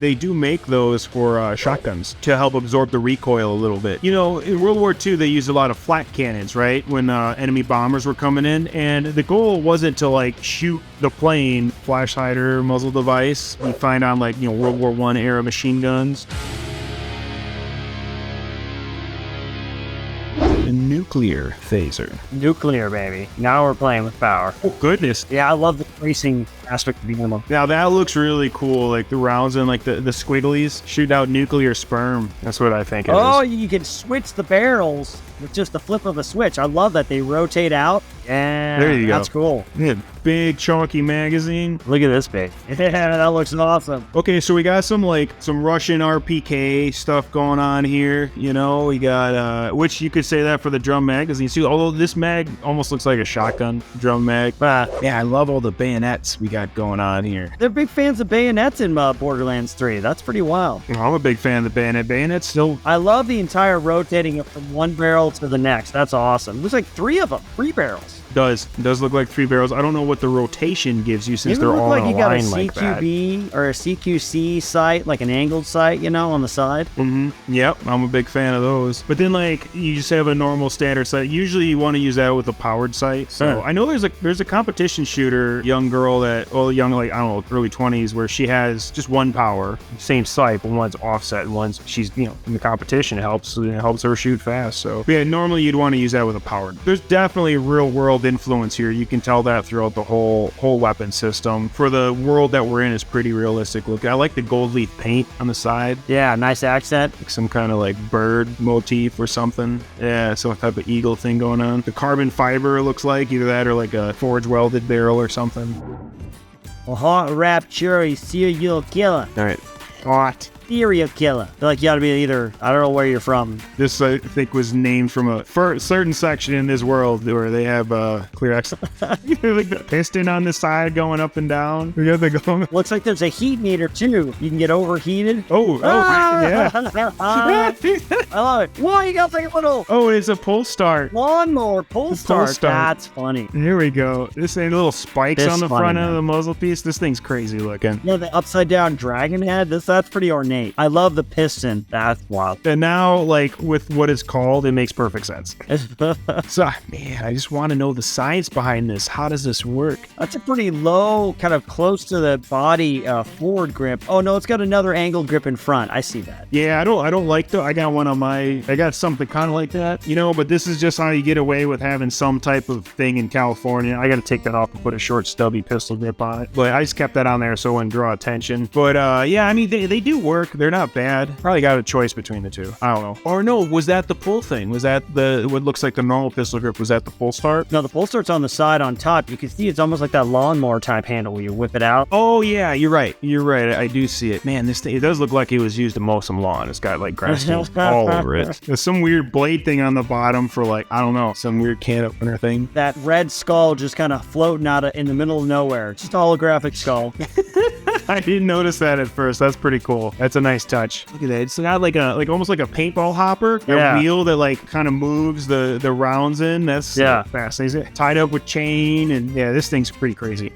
They do make those for shotguns to help absorb the recoil a little bit. You know, in World War II, they used a lot of flak cannons, right? When enemy bombers were coming in, and the goal wasn't to like shoot the plane. Flash hider, muzzle device, you find on like, you know, World War I era machine guns. A nuclear phaser. Nuclear, baby. Now we're playing with power. Oh, goodness. Yeah, I love the racing aspect of the ammo. Now that looks really cool. Like the rounds and like the squigglies shoot out nuclear sperm. That's what I think it is. Oh, you can switch the barrels with just the flip of a switch. I love that they rotate out. Yeah, there you go. That's cool. Yeah, big chunky magazine. Look at this big. Yeah, that looks awesome. Okay, so we got some Russian RPK stuff going on here. You know, we got which you could say that for the drum magazine. See, although this mag almost looks like a shotgun drum mag. Yeah, I love all the bayonets we got going on here. They're big fans of bayonets in Borderlands 3. That's pretty wild. I'm a big fan of the bayonet. Bayonets still. I love the entire rotating it from one barrel to the next. That's awesome. Looks like 3 of them. 3 barrels. It does look like 3 barrels. I don't know what the rotation gives you since they're all in a line like that. You got a CQB or a CQC sight, like an angled sight, you know, on the side. Mm-hmm. Yep, I'm a big fan of those. But then, like, you just have a normal standard sight. Usually, you want to use that with a powered sight. So I know there's a competition shooter, young girl that, young, like, I don't know, early 20s, where she has just one power, same sight, but one's offset and one's she's, you know, in the competition. It helps her shoot fast. So yeah, normally you'd want to use that with a powered. There's definitely real world influence here. You can tell that throughout the whole weapon system. For the world that we're in, is pretty realistic looking. I like the gold leaf paint on the side. Yeah, nice accent. Like some kind of like bird motif or something. Yeah, some type of eagle thing going on. The carbon fiber looks like either that or like a forge welded barrel or something. A hot rapture serial killer. All right, hot serial killer. I feel like you gotta be either, I don't know where you're from. This, I think, was named from a certain section in this world where they have clear access. Like the piston on the side going up and down. We got the going. Looks like there's a heat meter too. You can get overheated. Yeah. I love it. Whoa, you got like a little. Oh, it's a pull start. Lawnmower pull start. That's funny. Here we go. This ain't little spikes on the front of the muzzle piece. This thing's crazy looking. Yeah, the upside down dragon head. That's pretty ornate. I love the piston. That's wild. And now, like, with what it's called, it makes perfect sense. So, man, I just want to know the science behind this. How does this work? That's a pretty low, kind of close to the body forward grip. Oh, no, it's got another angled grip in front. I see that. Yeah, I don't like that. I got one on I got something kind of like that, you know, but this is just how you get away with having some type of thing in California. I got to take that off and put a short, stubby pistol grip on it. But I just kept that on there so it wouldn't draw attention. But, yeah, I mean, they do work. They're not bad. Probably got a choice between the two. I don't know. Or no, was that the pull thing? Was that what looks like the normal pistol grip? Was that the pull start? No, the pull start's on the side on top. You can see it's almost like that lawnmower type handle where you whip it out. Oh, yeah, you're right. You're right. I do see it. Man, this thing, it does look like it was used to mow some lawn. It's got like grass stains all over it. There's some weird blade thing on the bottom for like, I don't know, some weird can opener thing. That red skull just kind of floating out in the middle of nowhere. Just a holographic skull. I didn't notice that at first. That's pretty cool. That's a nice touch. Look at that. It's got like almost like a paintball hopper. Yeah. A wheel that like kind of moves the rounds in. That's fascinating. Tied up with chain, and yeah, this thing's pretty crazy.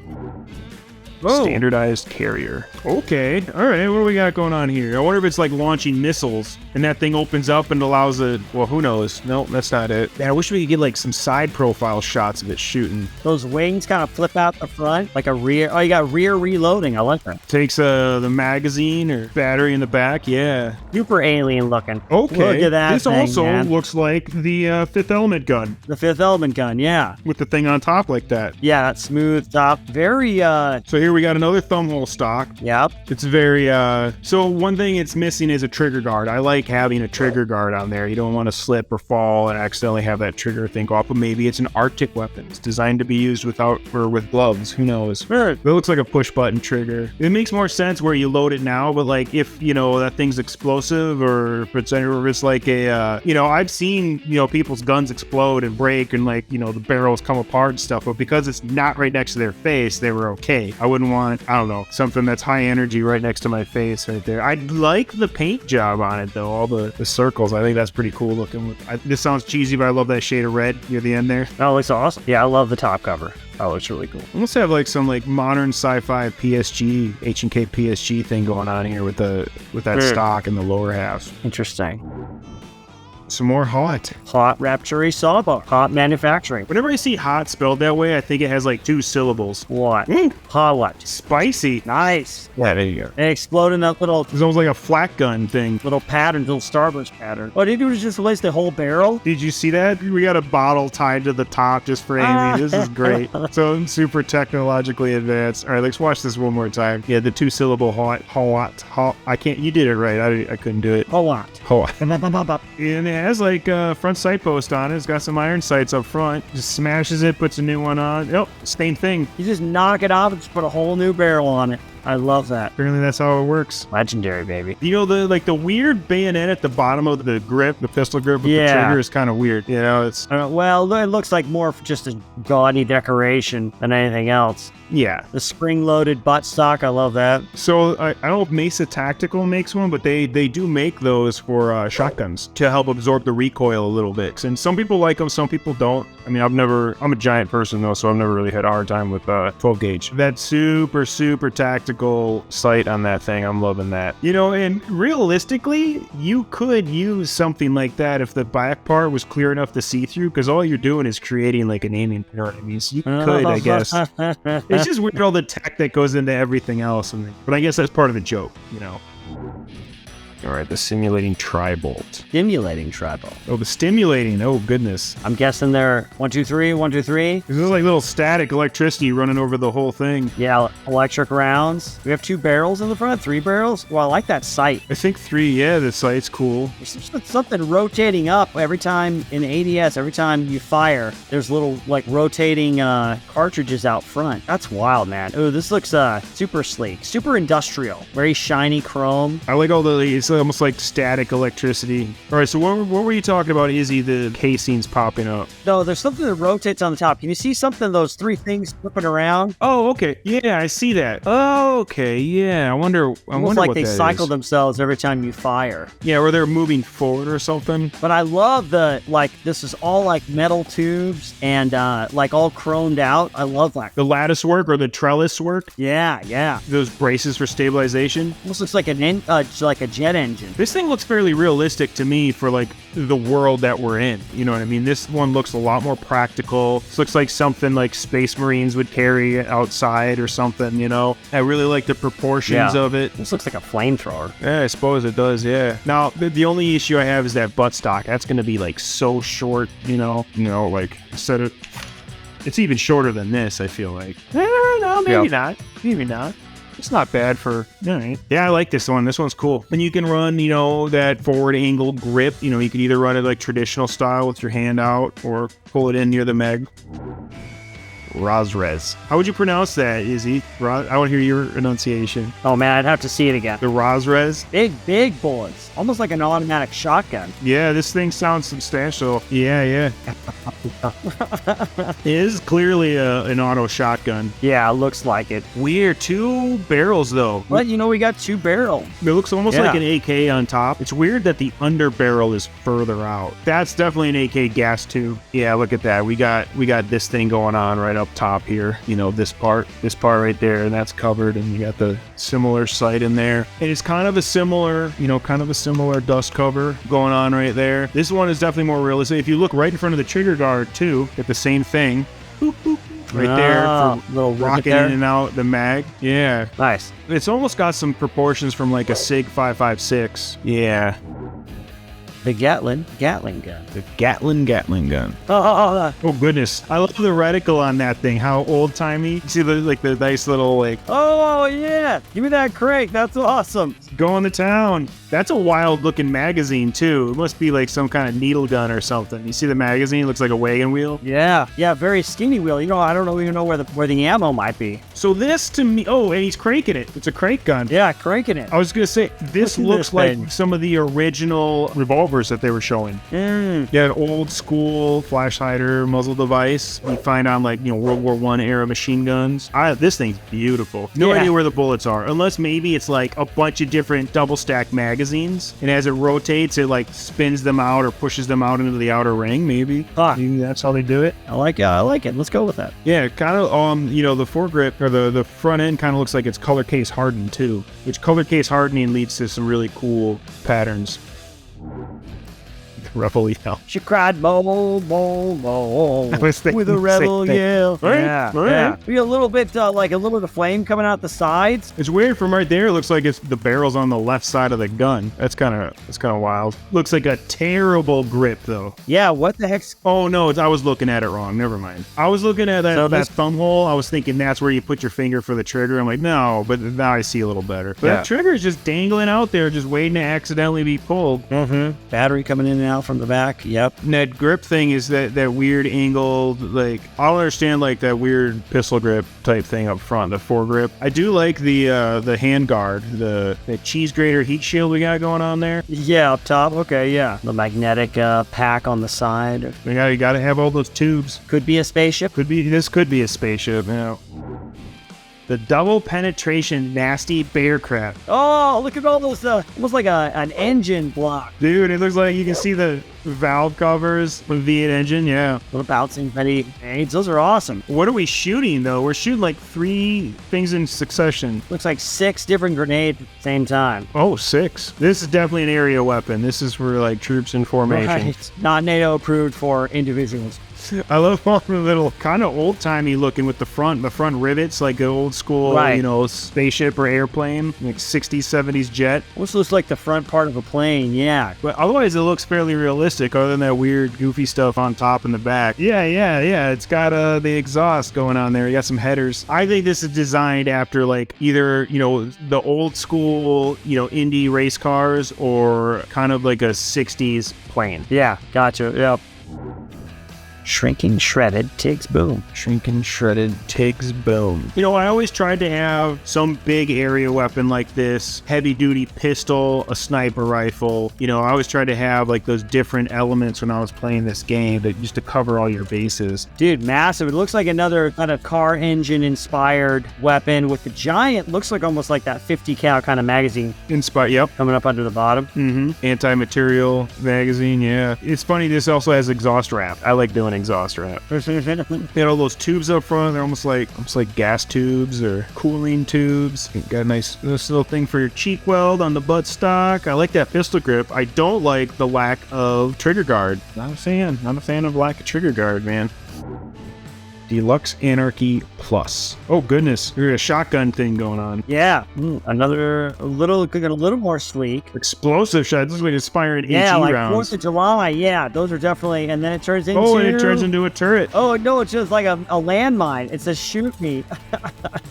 Whoa. Standardized carrier. Okay. All right. What do we got going on here? I wonder if it's like launching missiles and that thing opens up and allows it. Well, who knows? No, that's not it. Man, I wish we could get like some side profile shots of it shooting. Those wings kind of flip out the front like a rear. Oh, you got rear reloading. I like that. Takes the magazine or battery in the back. Yeah. Super alien looking. Okay. Look at that. This thing, also man. looks like the Fifth Element gun. The Fifth Element gun. Yeah. With the thing on top like that. Yeah. That smooth top. Very. So here we got another thumbhole stock. Yep. It's very, so one thing it's missing is a trigger guard. I like having a trigger guard on there. You don't want to slip or fall and accidentally have that trigger thing go off, but maybe it's an Arctic weapon. It's designed to be used without or with gloves. Who knows? It looks like a push button trigger. It makes more sense where you load it now, but like if, you know, that thing's explosive or if it's like a, you know, I've seen, you know, people's guns explode and break and like, you know, the barrels come apart and stuff, but because it's not right next to their face, they were okay. I wouldn't want, I don't know, something that's high energy right next to my face right there. I like the paint job on it though, all the circles. I think that's pretty cool looking. This sounds cheesy, but I love that shade of red near the end there. Oh, it's awesome. Yeah, I love the top cover. Oh, it's really cool. Almost have like some like modern sci-fi PSG, H&K PSG thing going on here with that stock in the lower half. Interesting. Some more hot. Hot Rapture Saba. Hot manufacturing. Whenever I see hot spelled that way, I think it has like 2 syllables. What? Hot what? Spicy. Nice. Yeah, there you go. They explode in that little It's almost like a flat gun thing. pattern, little Starburst pattern. What did you do to just replace the whole barrel? Did you see that? We got a bottle tied to the top just for Amy. This is great. So super technologically advanced. All right, let's watch this one more time. Yeah, the 2-syllable hot. I can't. You did it right. I couldn't do it. Hot. Hot. And it has like a front sight post on it. It's got some iron sights up front. Just smashes it, puts a new one on. Yep, same thing. You just knock it off and just put a whole new barrel on it. I love that. Apparently that's how it works. Legendary, baby. You know, the weird bayonet at the bottom of the grip, the pistol grip with the trigger is kind of weird. You know, it's... well, it looks like more of just a gaudy decoration than anything else. Yeah. The spring-loaded buttstock, I love that. So, I don't know if Mesa Tactical makes one, but they do make those for shotguns to help absorb the recoil a little bit. And some people like them, some people don't. I mean, I'm a giant person though, so I've never really had a hard time with 12 gauge. That super, super tactical sight on that thing, I'm loving that. You know, and realistically, you could use something like that if the back part was clear enough to see through, because all you're doing is creating like an aiming, you know what I mean? So you could, I guess. It's just weird all the tech that goes into everything else, but I guess that's part of the joke, you know. All right, the simulating tri-bolt. Stimulating tri-bolt. Oh, the stimulating. Oh, goodness. I'm guessing they're 1, 2, 3, 1, 2, 3. This is like little static electricity running over the whole thing. Yeah, electric rounds. We have 2 barrels in the front, 3 barrels. Well, I like that sight. I think 3, yeah, the sight's cool. There's something rotating up every time in ADS. Every time you fire, there's little like rotating cartridges out front. That's wild, man. Oh, this looks super sleek, super industrial, very shiny chrome. I like all it's almost like static electricity. All right, so what were you talking about, Izzy? The casings popping up. No, there's something that rotates on the top. Can you see something, those 3 things flipping around? Oh, okay. Yeah, I see that. Oh, okay. Yeah, I wonder Almost like what they that cycle is. themselves every time you fire. Yeah, or they're moving forward or something. But I love this is all like metal tubes and like all chromed out. I love that. The lattice work or the trellis work. Yeah. Those braces for stabilization. Almost looks like like a jet engine. This thing looks fairly realistic to me for like the world that we're in. You know what I mean? This one looks a lot more practical. This looks like something like Space Marines would carry outside or something, you know? I really like the proportions of it. This looks like a flamethrower. Yeah, I suppose it does, yeah. Now, the only issue I have is that buttstock. That's going to be like so short, you know, like instead of... It's even shorter than this, I feel like. No, maybe not. Maybe not. It's not bad for... All right. Yeah, I like this one. This one's cool. And you can run, you know, that forward angle grip. You know, you could either run it like traditional style with your hand out or pull it in near the mag. Razrez. How would you pronounce that, Izzy? I want to hear your enunciation. Oh man, I'd have to see it again. The Razrez? Big bullets. Almost like an automatic shotgun. Yeah, this thing sounds substantial. Yeah. It is clearly an auto shotgun. Yeah, it looks like it. Weird. 2 barrels, though. But, you know, we got 2 barrels. It looks almost like an AK on top. It's weird that the under barrel is further out. That's definitely an AK gas tube. Yeah, look at that. We got this thing going on right up top here. You know, this part right there, and that's covered, and you got the similar sight in there. And it's kind of a similar dust cover going on right there. This one is definitely more realistic. If you look right in front of the trigger guard too, get the same thing. Boop, boop, right there for little rocking in and out the mag. Yeah. Nice. It's almost got some proportions from like a SIG 5.56. Yeah. The Gatling gun. The Gatling gun. Oh, goodness. I love the reticle on that thing. How old-timey. You see the nice little like... Oh, yeah. Give me that crate. That's awesome. Going to town. That's a wild-looking magazine, too. It must be like some kind of needle gun or something. You see the magazine? It looks like a wagon wheel. Yeah, very skinny wheel. You know, I don't even know where the ammo might be. So this, to me... Oh, and he's cranking it. It's a crank gun. Yeah, cranking it. I was going to say, this looks like some of the original revolvers that they were showing. Yeah, an old school flash hider muzzle device you find on like, you know, World War I era machine guns. This thing's beautiful. No idea where the bullets are, unless maybe it's like a bunch of different double stack magazines magazines, and as it rotates, it like spins them out or pushes them out into the outer ring. Maybe that's how they do it. I like it. Let's go with that. Yeah, kind of. The foregrip or the front end kind of looks like it's color case hardened too, which color case hardening leads to some really cool patterns. Rebel yell. She cried, "Bowl, bowl, bowl," with a rebel yell. Right? Yeah. Be a little bit like a little bit of flame coming out the sides. It's weird from right there. It looks like it's the barrel's on the left side of the gun. That's kind of wild. Looks like a terrible grip though. Yeah. What the heck's? Oh no, I was looking at it wrong. Never mind. I was looking at that thumb hole. I was thinking that's where you put your finger for the trigger. I'm like, no, but now I see a little better. But that trigger is just dangling out there, just waiting to accidentally be pulled. Battery coming in and out from the back. Yep. And that grip thing is that weird angled, like, I don't understand like that weird pistol grip type thing up front, the foregrip. I do like the hand guard, the cheese grater heat shield we got going on there. Yeah, up top. Okay, yeah. The magnetic pack on the side. You gotta have all those tubes. Could be a spaceship. This could be a spaceship, yeah. The double penetration nasty bear crap. Oh, look at all those, almost like an engine block. Dude, it looks like you can see the valve covers with V8 engine, yeah. Little bouncing penny grenades. Those are awesome. What are we shooting, though? We're shooting like 3 things in succession. Looks like 6 different grenades at the same time. Oh, 6. This is definitely an area weapon. This is for, like, troops in formation. Right. Not NATO approved for individuals. I love all the little kind of old-timey looking with the front rivets, like an old school, spaceship or airplane, like 60s, 70s jet. This looks like the front part of a plane, yeah. But otherwise, it looks fairly realistic, other than that weird, goofy stuff on top and the back. Yeah. It's got the exhaust going on there. You got some headers. I think this is designed after, like, either, the old school, Indy race cars or kind of like a 60s plane. Yeah, gotcha, yep. Shrinking shredded Tiggs boom. Shrinking shredded Tiggs boom. I always tried to have some big area weapon like this, heavy duty pistol, a sniper rifle. I always tried to have like those different elements when I was playing this game just to cover all your bases. Dude, massive. It looks like another kind of car engine inspired weapon with the giant, looks like almost like that 50 cal kind of magazine. Yep. Coming up under the bottom. Anti-material magazine, yeah. It's funny, this also has exhaust wrap. I like doing exhaust wrap. All those tubes up front, they're almost like gas tubes or cooling tubes. Got a nice little thing for your cheek weld on the buttstock. I like that pistol grip. I don't like the lack of trigger guard. Not a fan of lack of trigger guard, man. Deluxe Anarchy Plus. Oh goodness, there's a shotgun thing going on. Yeah, a little more sleek. Explosive shot. This is like inspiring HE like rounds. 4th of July. Yeah, those are definitely. And then it turns into. A turret. Oh no, it's just like a landmine. It's a shoot me.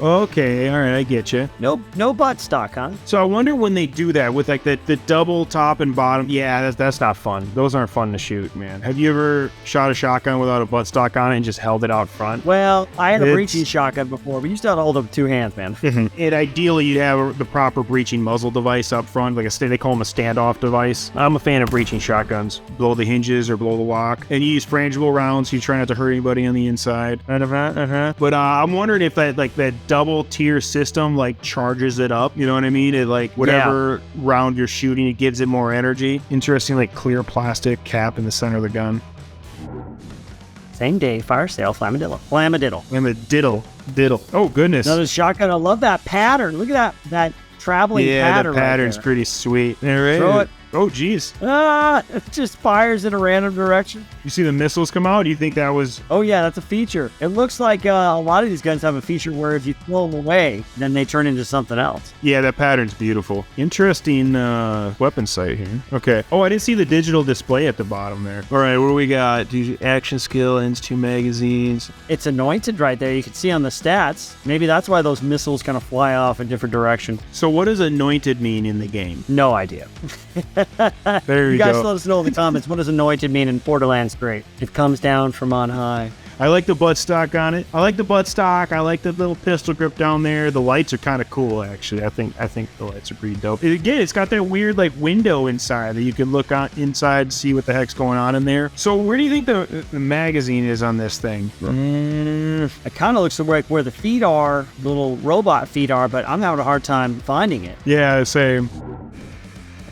Okay, all right, I get you. No buttstock, huh? So I wonder when they do that with like the double top and bottom. Yeah, that's not fun. Those aren't fun to shoot, man. Have you ever shot a shotgun without a buttstock on it and just held it out front? Well, I had a breaching shotgun before, but you still had to hold it with 2 hands, man. And ideally, you'd have the proper breaching muzzle device up front, like they call them a standoff device. I'm a fan of breaching shotguns. Blow the hinges or blow the lock. And you use frangible rounds, so you try not to hurt anybody on the inside. But I'm wondering if that double tier system like charges it up. You know what I mean? It like whatever round you're shooting, it gives it more energy. Interesting, like clear plastic cap in the center of the gun. Same day, fire sale, Flamadiddle. Diddle. Oh, goodness. Another shotgun. I love that pattern. Look at that traveling pattern. Yeah, the pattern's right pretty sweet. There Throw it. Oh, geez. It just fires in a random direction. You see the missiles come out? Do you think that was... Oh, yeah, that's a feature. It looks like a lot of these guns have a feature where if you throw them away, then they turn into something else. Yeah, that pattern's beautiful. Interesting weapon sight here. Okay. Oh, I didn't see the digital display at the bottom there. All right, what do we got? Action skill, ends 2 magazines. It's anointed right there. You can see on the stats. Maybe that's why those missiles kind of fly off in different directions. So what does anointed mean in the game? No idea. There you guys go. Let us know in the comments. What does anointed mean in Borderlands 3? It comes down from on high. I like the buttstock on it. I like the little pistol grip down there. The lights are kind of cool, actually. I think the lights are pretty dope. Again, it's got that weird like window inside that you can look on inside and see what the heck's going on in there. So where do you think the magazine is on this thing? It kind of looks like where the feet are, the little robot feet are, but I'm having a hard time finding it. Yeah, same.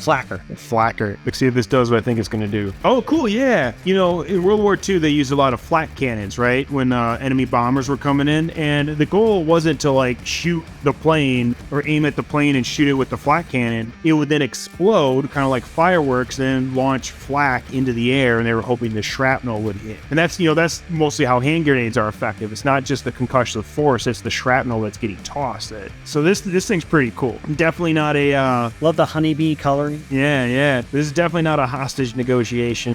Flacker. Flacker. Let's see if this does what I think it's going to do. Oh, cool, yeah. You know, in World War II, they used a lot of flak cannons, right? When enemy bombers were coming in, and the goal wasn't to, like, shoot the plane or aim at the plane and shoot it with the flak cannon. It would then explode, kind of like fireworks, and launch flak into the air, and they were hoping the shrapnel would hit. And that's, you know, that's mostly how hand grenades are effective. It's not just the concussive force, it's the shrapnel that's getting tossed at it. So this thing's pretty cool. Definitely not a... Love the honeybee coloring. Yeah. This is definitely not a hostage negotiation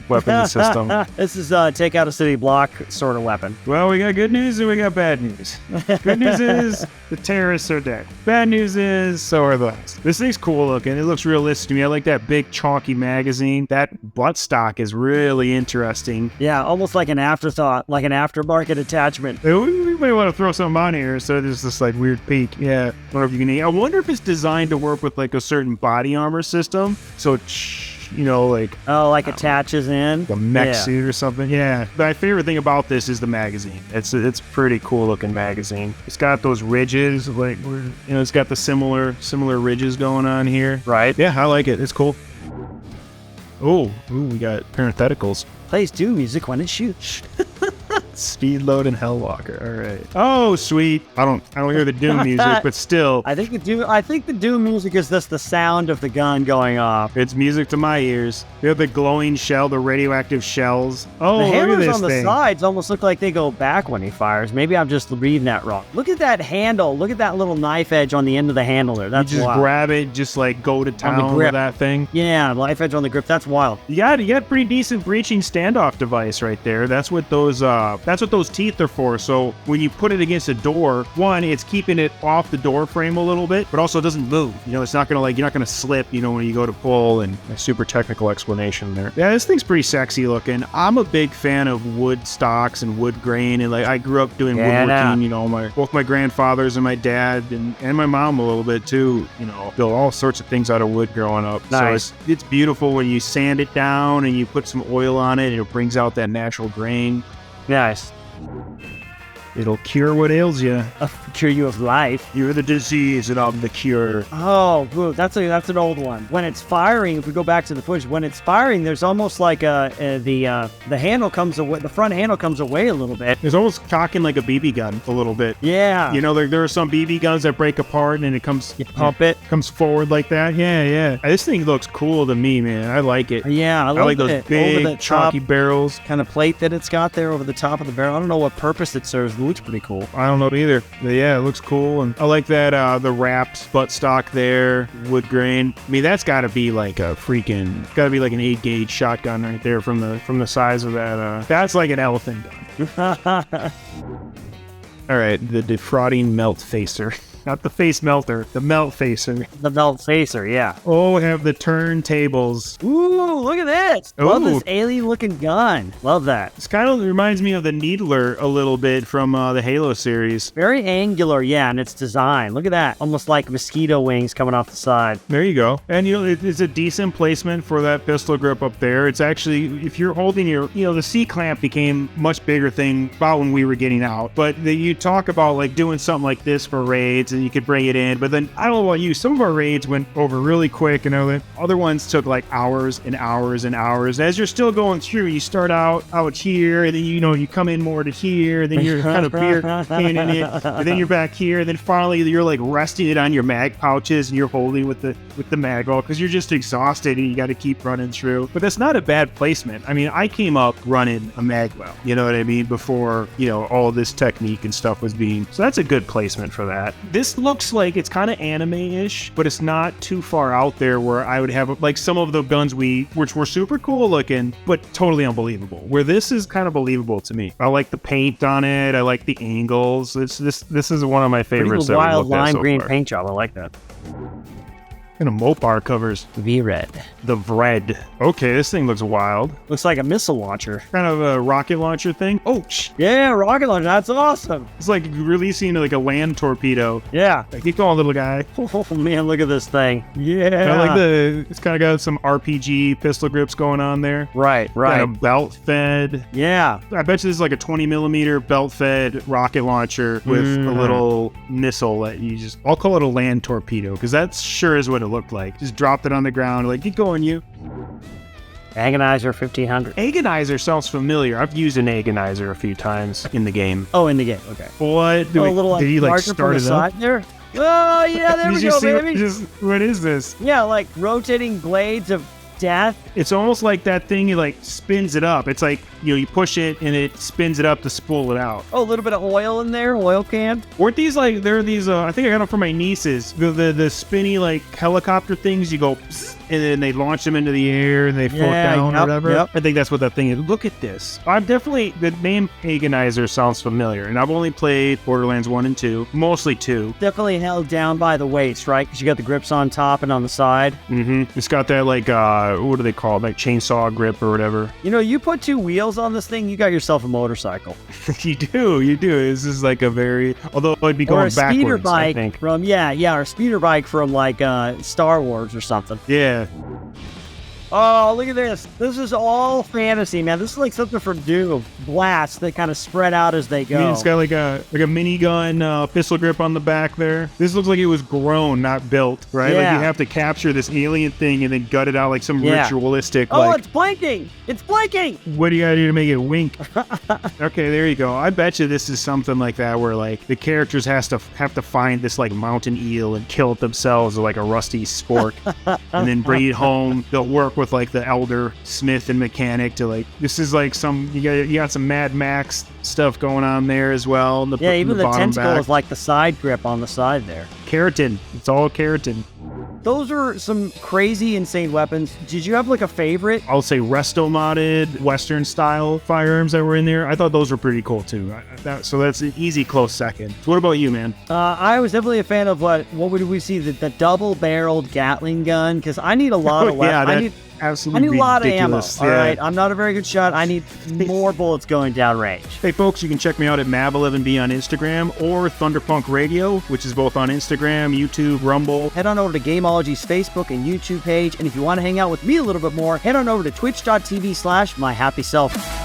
weapon system. This is take out a city block sort of weapon. Well, we got good news and we got bad news. Good news is the terrorists are dead. Bad news is so are the others. This thing's cool looking. It looks realistic to me. I like that big chalky magazine. That buttstock is really interesting. Yeah, almost like an afterthought, like an aftermarket attachment. We may want to throw something on here so there's this like weird peak. Yeah, I wonder if you can. I wonder if it's designed to work with like a certain body armor system. So you know, like... Oh, like attaches in? The mech suit or something. Yeah. My favorite thing about this is the magazine. It's a pretty cool looking magazine. It's got those ridges, like, you know, it's got the similar ridges going on here. Right. Yeah, I like it. It's cool. Oh, we got parentheticals. Plays Doom music when it shoots. Speed load and Hellwalker. All right. Oh, sweet. I don't hear the Doom music, but still. I think the Doom music is just the sound of the gun going off. It's music to my ears. They have the glowing shell, the radioactive shells. Oh, the look at hammers this on the thing. sides almost look like they go back when he fires. Maybe I'm just reading that wrong. Look at that handle. Look at that little knife edge on the end of the handle there. That's you just wild. grab it, just like go to town with that thing. Yeah, knife edge on the grip. That's wild. You got pretty decent breaching standoff device right there. That's what those teeth are for. So when you put it against a door, one, it's keeping it off the door frame a little bit, but also it doesn't move. You know, it's not gonna you're not gonna slip, you know, when you go to pull. And a super technical explanation there. Yeah, this thing's pretty sexy looking. I'm a big fan of wood stocks and wood grain, and like I grew up doing woodworking, you know, both my grandfathers and my dad and my mom a little bit too, you know, built all sorts of things out of wood growing up. Nice. So it's beautiful when you sand it down and you put some oil on it and it brings out that natural grain. Nice. It'll cure what ails you. Cure you of life. You're the disease and I'm the cure. Oh, good. That's an old one. When it's firing, if we go back to the footage, when it's firing, there's almost like the handle comes away. The front handle comes away a little bit. It's almost cocking like a BB gun a little bit. Yeah. You know, there are some BB guns that break apart and it comes. You pump it. Comes forward like that. Yeah. This thing looks cool to me, man. I like it. Yeah, I like those big, over the chalky barrels. Kind of plate that it's got there over the top of the barrel. I don't know what purpose it serves. It looks pretty cool. I don't know either. But yeah, it looks cool. And I like that the wrapped buttstock there, wood grain. I mean, that's got to be like a got to be like an 8-gauge shotgun right there from the size of that. That's like an elephant gun. All right, the defrauding melt facer. Not the face melter, the melt facer. The melt facer, yeah. Oh, have the turntables. Ooh, look at this. Love this alien-looking gun. Love that. This kind of reminds me of the Needler a little bit from the Halo series. Very angular, yeah, in its design. Look at that. Almost like mosquito wings coming off the side. There you go. And, you know, it's a decent placement for that pistol grip up there. It's actually, if you're holding the C-clamp became much bigger thing about when we were getting out. But you talk about, like, doing something like this for raids, and you could bring it in. But then, I don't know about you, some of our raids went over really quick, and other ones took like hours and hours and hours. As you're still going through, you start out here, and then you come in more to here, and then you're kind of beer canning it, and then you're back here, and then finally you're like resting it on your mag pouches, and you're holding with the mag roll because you're just exhausted and you got to keep running through. But that's not a bad placement. I mean, I came up running a mag well, you know what I mean, before all this technique and stuff was being. So that's a good placement for that. This looks like it's kind of anime-ish, but it's not too far out there where I would have like some of the guns which were super cool looking, but totally unbelievable. Where this is kind of believable to me. I like the paint on it. I like the angles. This is one of my favorites. Pretty wild lime green paint job. I like that. And a Mopar covers. V-Red. The Vred. Okay, this thing looks wild. Looks like a missile launcher. Kind of a rocket launcher thing. Oh, yeah, rocket launcher. That's awesome. It's like releasing like a land torpedo. Yeah. Like, keep going, little guy. Oh, man, look at this thing. Yeah. I like it's kind of got some RPG pistol grips going on there. Right. Got a belt fed. Yeah. I bet you this is like a 20 millimeter belt fed rocket launcher with a little missile that I'll call it a land torpedo because that sure is what it looked like. Just dropped it on the ground, like, get going, you. Agonizer 1500. Agonizer sounds familiar. I've used an agonizer a few times in the game. Oh, in the game. Okay. What? A little did he like larger start from the it up? side there. Oh, yeah, there we go, baby. What is this? Yeah, like rotating blades of death. It's almost like that thing, it like spins it up. It's like, you push it and it spins it up to spool it out. Oh, a little bit of oil in there, oil can. Weren't these like, there are these, I think I got them from my nieces. The spinny like helicopter things, you go, psst, and then they launch them into the air and they float down or whatever. Yep. I think that's what that thing is. Look at this. I'm definitely, the name Agonizer sounds familiar. And I've only played Borderlands 1 and 2, mostly 2. Definitely held down by the waist, right? Because you got the grips on top and on the side. Mm-hmm. It's got that like, what do they call it? Like chainsaw grip or whatever. You put 2 wheels on this thing, you got yourself a motorcycle. You do. This is like a very, although I'd be going or a backwards, speeder bike I think. from, or a speeder bike from like Star Wars or something. Yeah. Oh, look at this. This is all fantasy, man. This is like something from Doom. Blasts that kind of spread out as they go. I mean, it's got like a minigun pistol grip on the back there. This looks like it was grown, not built, right? Yeah. Like you have to capture this alien thing and then gut it out like some ritualistic. Oh, like, it's blinking! It's blinking! what do you gotta do to make it wink? Okay, there you go. I bet you this is something like that where like the characters have to find this like mountain eel and kill it themselves with like a rusty spork and then bring it home. They'll work with like the elder smith and mechanic to like, this is like you got some Mad Max stuff going on there as well. Even the tentacle back is like the side grip on the side there. Keratin. It's all keratin. Those are some crazy, insane weapons. Did you have like a favorite? I'll say resto-modded, Western style firearms that were in there. I thought those were pretty cool too. So that's an easy close second. So what about you, man? I was definitely a fan of what would we see? The double-barreled Gatling gun, because I need a lot of weapons. Absolutely I need a lot of ammo, ridiculous. all right? I'm not a very good shot. I need more bullets going down range. Hey, folks, you can check me out at Mav11B on Instagram or Thunderpunk Radio, which is both on Instagram, YouTube, Rumble. Head on over to Gamology's Facebook and YouTube page, and if you want to hang out with me a little bit more, head on over to twitch.tv/myhappyself.